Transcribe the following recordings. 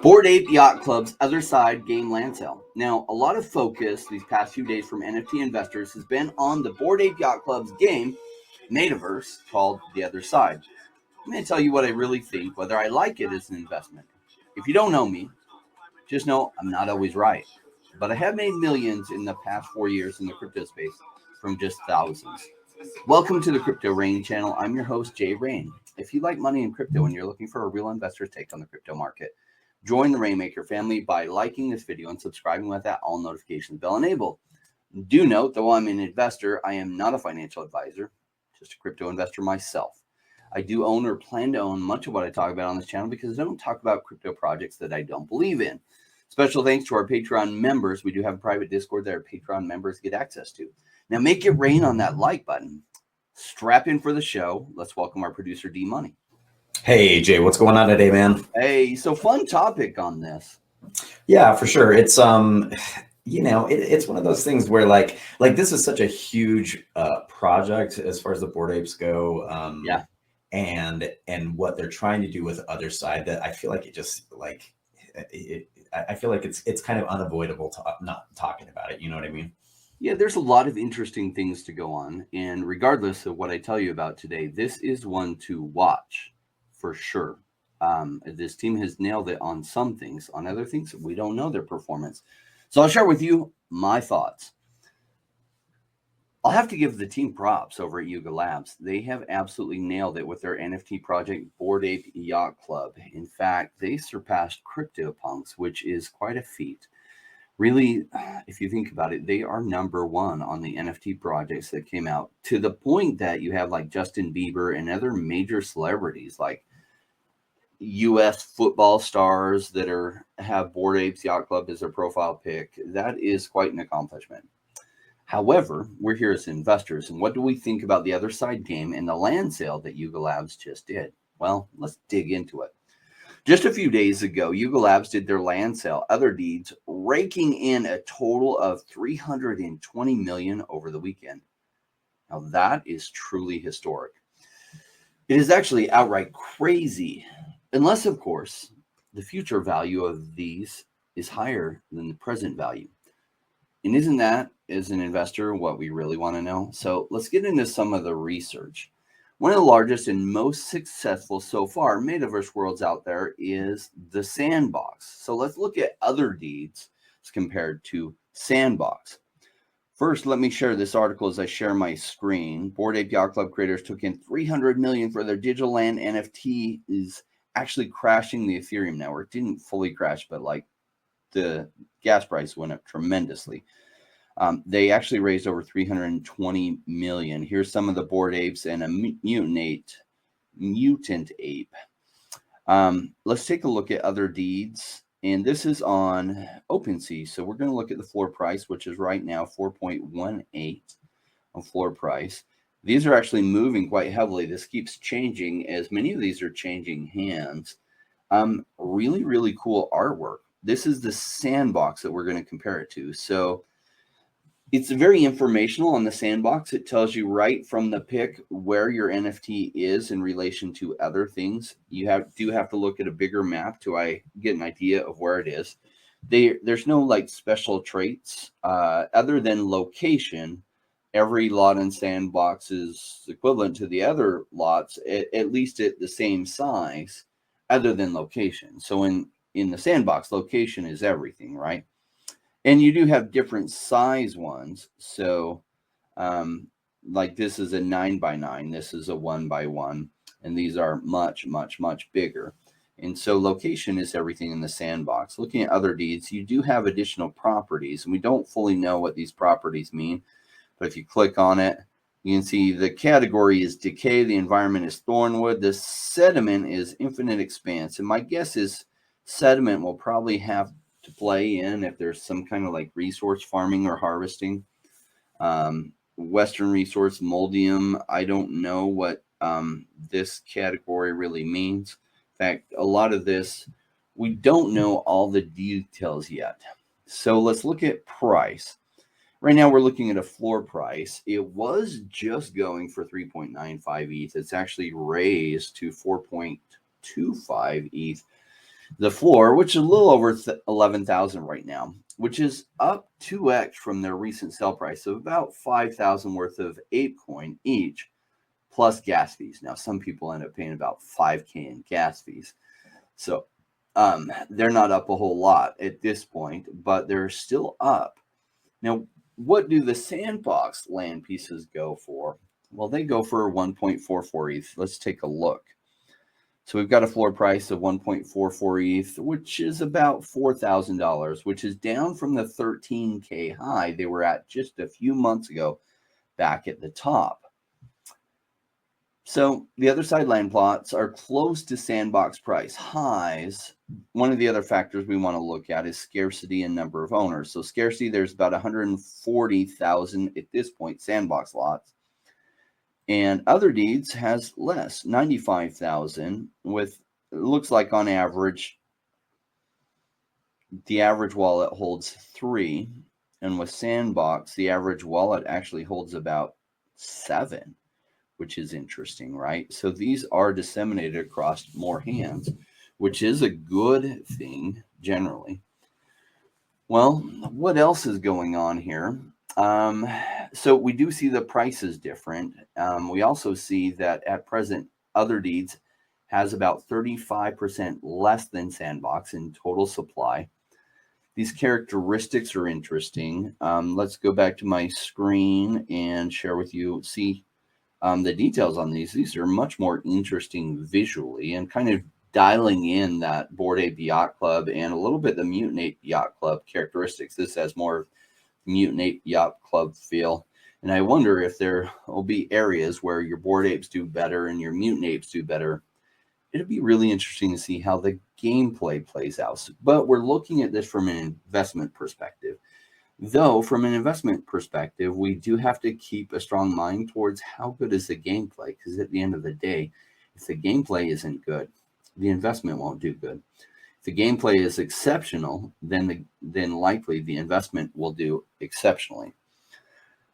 Bored Ape Yacht Club's Otherside game land sale. Now, a lot of focus these past few days from NFT investors has been on the Bored Ape Yacht Club's game, Metaverse, called The Other Side. I'm going to tell you what I really think, whether I like it as an investment. If you don't know me, just know I'm not always right. But I have made millions in the past 4 years in the crypto space from just thousands. Welcome to the Crypto Rain channel. I'm your host, Jay Rain. If you like money in crypto and you're looking for a real investor's take on the crypto market, join the Rainmaker family by liking this video and subscribing with that all notifications bell enabled. Do note, though I'm an investor, I am not a financial advisor, just a crypto investor myself. I do own or plan to own much of what I talk about on this channel because I don't talk about crypto projects that I don't believe in. Special thanks to our Patreon members. We do have a private Discord that our Patreon members get access to. Now make it rain on that like button. Strap in for the show. Let's welcome our producer, D Money. Hey, Jay, what's going on today, man? Hey, so fun topic on this. Yeah, for sure. It's it's one of those things where like this is such a huge project as far as the Bored Apes go. Yeah. And what they're trying to do with Otherside, that I feel like it just like I feel like it's kind of unavoidable to not talking about it. You know what I mean? Yeah, there's a lot of interesting things to go on. And regardless of what I tell you about today, this is one to watch for sure. This team has nailed it on some things. On other things, we don't know their performance. So I'll share with you my thoughts. I'll have to give the team props over at Yuga Labs. They have absolutely nailed it with their NFT project, Bored Ape Yacht Club. In fact, they surpassed CryptoPunks, which is quite a feat. Really, if you think about it, they are number one on the NFT projects that came out, to the point that you have like Justin Bieber and other major celebrities like U.S. football stars that have Bored Apes Yacht Club as their profile pic. That is quite an accomplishment. However, we're here as investors, and what do we think about the other side game and the land sale that Yuga Labs just did? Well, let's dig into it. Just a few days ago, Yuga Labs did their land sale, Otherdeeds, raking in a total of $320 million over the weekend. Now that is truly historic. It is actually outright crazy, unless, of course, the future value of these is higher than the present value. And isn't that, as an investor, what we really want to know? So let's get into some of the research. One of the largest and most successful so far metaverse worlds out there is the Sandbox. So let's look at Otherdeeds compared to Sandbox. First, let me share this article as I share my screen. Bored Ape Yacht Club creators took in $300 million for their digital land NFT, is actually crashing the Ethereum network. Didn't fully crash, but like the gas price went up tremendously. They actually raised over $320 million. Here's some of the Bored Apes and a mutant ape. Let's take a look at Otherdeeds. And this is on OpenSea. So we're going to look at the floor price, which is right now 4.18 on floor price. These are actually moving quite heavily. This keeps changing as many of these are changing hands. Really, really cool artwork. This is the Sandbox that we're going to compare it to. So it's very informational on the Sandbox. It tells you right from the pic where your NFT is in relation to other things. You do have to look at a bigger map to get an idea of where it is. There's no like special traits other than location. Every lot in Sandbox is equivalent to the other lots, at least at the same size, other than location. So in the Sandbox, location is everything, right? And you do have different size ones. So like this is a 9x9. This is a 1x1. And these are much, much, much bigger. And so location is everything in the Sandbox. Looking at Otherdeeds, you do have additional properties. And we don't fully know what these properties mean. But if you click on it, you can see the category is decay. The environment is thornwood. The sediment is infinite expanse. And my guess is sediment will probably have to play in if there's some kind of like resource farming or harvesting. Western resource moldium, I don't know what this category really means. In fact, a lot of this, we don't know all the details yet. So let's look at price. Right now we're looking at a floor price. It was just going for 3.95 ETH. It's actually raised to 4.25 ETH. The floor, which is a little over 11,000 right now, which is up 2x from their recent sale price of about 5,000 worth of Apecoin each, plus gas fees. Now, some people end up paying about 5K in gas fees. So they're not up a whole lot at this point, but they're still up. Now, what do the sandbox land pieces go for? Well, they go for 1.44 ETH. Let's take a look. So we've got a floor price of 1.44 ETH, which is about $4,000, which is down from the 13K high they were at just a few months ago back at the top. So the Otherside land plots are close to sandbox price highs. One of the other factors we want to look at is scarcity and number of owners. So scarcity, there's about 140,000 at this point sandbox lots. And Otherdeeds has less, 95,000, with, it looks like on average, the average wallet holds 3. And with Sandbox, the average wallet actually holds about 7, which is interesting, right? So these are disseminated across more hands, which is a good thing generally. Well, what else is going on here? So we do see the prices different. We also see that at present, Otherdeeds has about 35% less than Sandbox in total supply. These characteristics are interesting. Let's go back to my screen and share with you, see the details on these. These are much more interesting visually and kind of dialing in that Bored Ape Yacht Club and a little bit the Mutant Ape Yacht Club characteristics. This has more Mutant Ape Yacht Club feel. And I wonder if there will be areas where your Bored Apes do better and your Mutant Apes do better. It'll be really interesting to see how the gameplay plays out. But we're looking at this from an investment perspective. Though, from an investment perspective, we do have to keep a strong mind towards how good is the gameplay. Because at the end of the day, if the gameplay isn't good, the investment won't do good. If the gameplay is exceptional, then likely the investment will do exceptionally.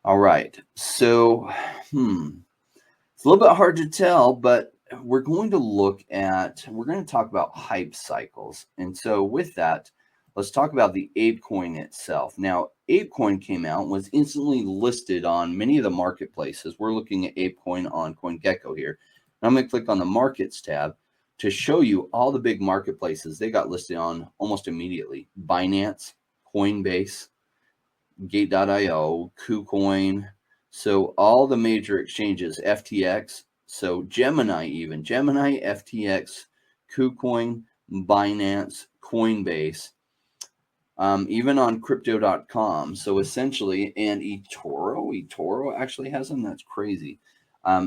All right, so it's a little bit hard to tell, but we're going to talk about hype cycles. And so with that, let's talk about the Apecoin itself. Now, Apecoin came out and was instantly listed on many of the marketplaces. We're looking at Apecoin on CoinGecko here. And I'm going to click on the Markets tab to show you all the big marketplaces they got listed on almost immediately. Binance, Coinbase, Gate.io, KuCoin. So all the major exchanges, FTX, so Gemini, FTX, KuCoin, Binance, Coinbase, even on crypto.com. So essentially, and eToro actually has them. That's crazy.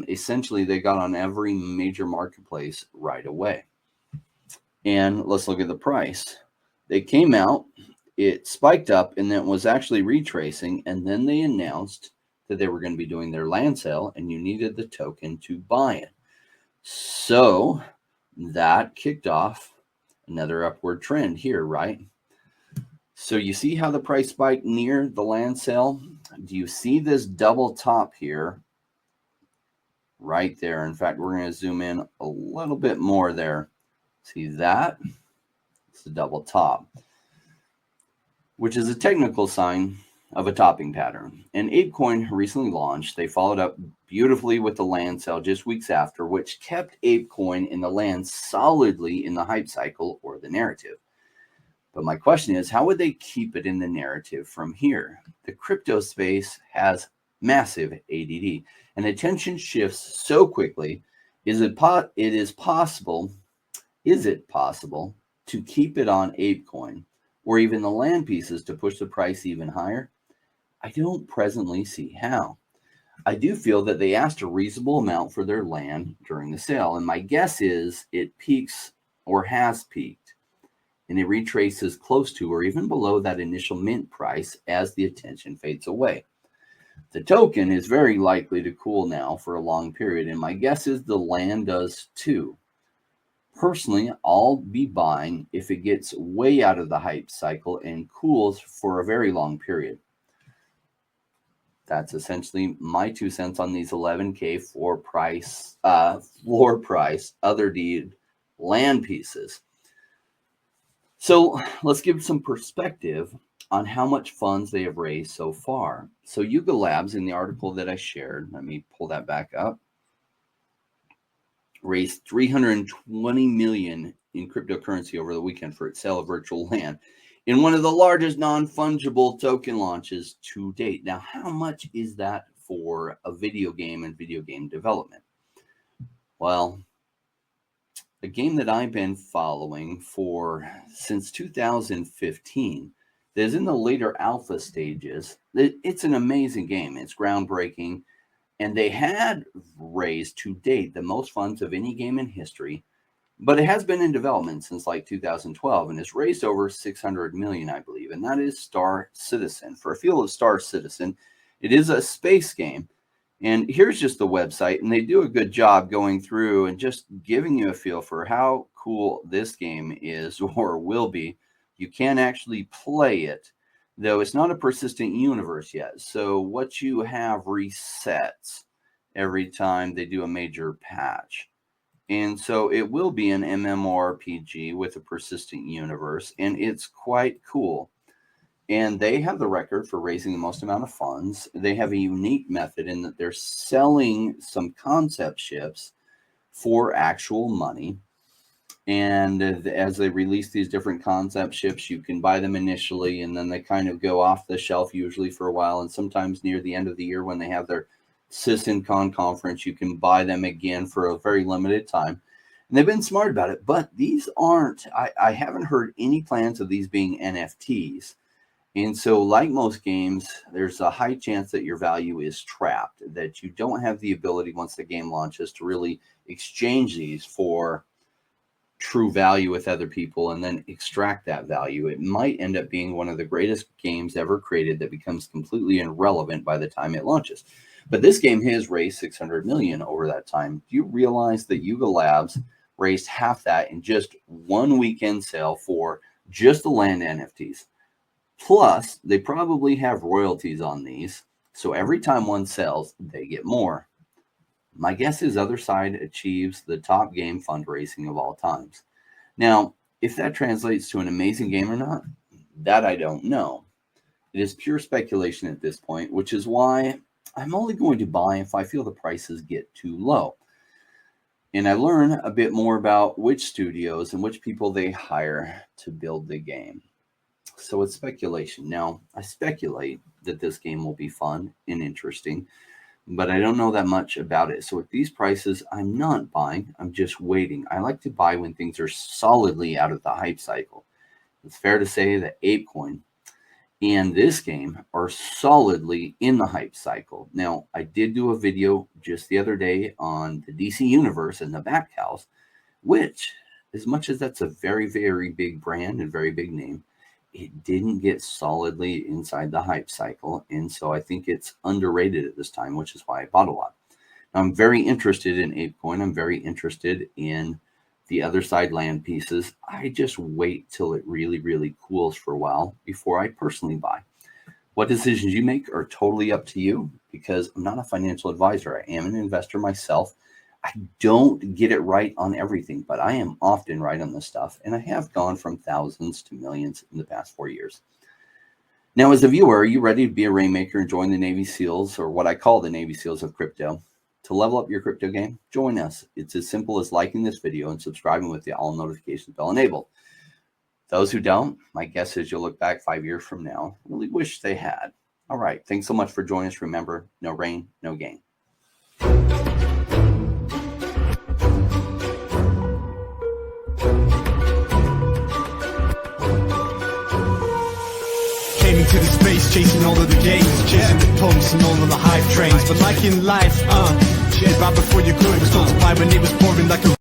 Essentially, they got on every major marketplace right away. And let's look at the price. They came out, it spiked up, and then it was actually retracing. And then they announced that they were going to be doing their land sale, and you needed the token to buy it. So that kicked off another upward trend here, right? So you see how the price spiked near the land sale? Do you see this double top here? Right there. In fact, we're going to zoom in a little bit more there. See that? It's a double top, which is a technical sign of a topping pattern. And Apecoin recently launched. They followed up beautifully with the land sale just weeks after, which kept Apecoin in the land solidly in the hype cycle or the narrative. But my question is, how would they keep it in the narrative from here? The crypto space has massive ADD, and attention shifts so quickly. Is it possible to keep it on Apecoin or even the land pieces to push the price even higher? I don't presently see how. I do feel that they asked a reasonable amount for their land during the sale, and my guess is it peaks or has peaked, and it retraces close to or even below that initial mint price as the attention fades away. The token is very likely to cool now for a long period, and my guess is the land does too. Personally, I'll be buying if it gets way out of the hype cycle and cools for a very long period. That's essentially my 2 cents on these 11K floor price Otherdeed land pieces. So let's give some perspective on how much funds they have raised so far. So Yuga Labs, in the article that I shared, let me pull that back up, raised 320 million in cryptocurrency over the weekend for its sale of virtual land in one of the largest non-fungible token launches to date. Now, how much is that for a video game and video game development? Well, a game that I've been following since 2015 that is in the later alpha stages. It's an amazing game. It's groundbreaking. And they had raised to date the most funds of any game in history, but it has been in development since like 2012 and has raised over 600 million, I believe. And that is Star Citizen. For a feel of Star Citizen, it is a space game. And here's just the website, and they do a good job going through and just giving you a feel for how cool this game is or will be. You can actually play it, though it's not a persistent universe yet. So what you have resets every time they do a major patch. And so it will be an MMORPG with a persistent universe, and it's quite cool. And they have the record for raising the most amount of funds. They have a unique method in that they're selling some concept ships for actual money. And as they release these different concept ships, you can buy them initially, and then they kind of go off the shelf usually for a while. And sometimes near the end of the year when they have their CysInCon conference, you can buy them again for a very limited time. And they've been smart about it, but these aren't, I haven't heard any plans of these being NFTs. And so like most games, there's a high chance that your value is trapped, that you don't have the ability once the game launches to really exchange these for true value with other people and then extract that value. It might end up being one of the greatest games ever created that becomes completely irrelevant by the time it launches. But this game has raised 600 million over that time. Do you realize that Yuga Labs raised half that in just one weekend sale for just the land NFTs? Plus, they probably have royalties on these. So every time one sells, they get more. My guess is Otherside achieves the top game fundraising of all times. Now, if that translates to an amazing game or not, that I don't know. It is pure speculation at this point, which is why I'm only going to buy if I feel the prices get too low. And I learn a bit more about which studios and which people they hire to build the game. So it's speculation. Now, I speculate that this game will be fun and interesting, but I don't know that much about it. So at these prices, I'm not buying. I'm just waiting. I like to buy when things are solidly out of the hype cycle. It's fair to say that Apecoin and this game are solidly in the hype cycle. Now, I did do a video just the other day on the DC Universe and the back house, which, as much as that's a very, very big brand and very big name, it didn't get solidly inside the hype cycle. And so I think it's underrated at this time, which is why I bought a lot. Now, I'm very interested in Apecoin. I'm very interested in the Otherside land pieces. I just wait till it really, really cools for a while before I personally buy. What decisions you make are totally up to you, because I'm not a financial advisor. I am an investor myself. I don't get it right on everything, but I am often right on this stuff. And I have gone from thousands to millions in the past 4 years. Now, as a viewer, are you ready to be a rainmaker and join the Navy SEALs, or what I call the Navy SEALs of crypto? To level up your crypto game, join us. It's as simple as liking this video and subscribing with the all notifications bell enabled. Those who don't, my guess is you'll look back 5 years from now, really wish they had. All right. Thanks so much for joining us. Remember, no rain, no gain. To the space, chasing all of the games, chasing the pumps and all of the hype trains. But like in life, right before you could, was told to fly when it was pouring like a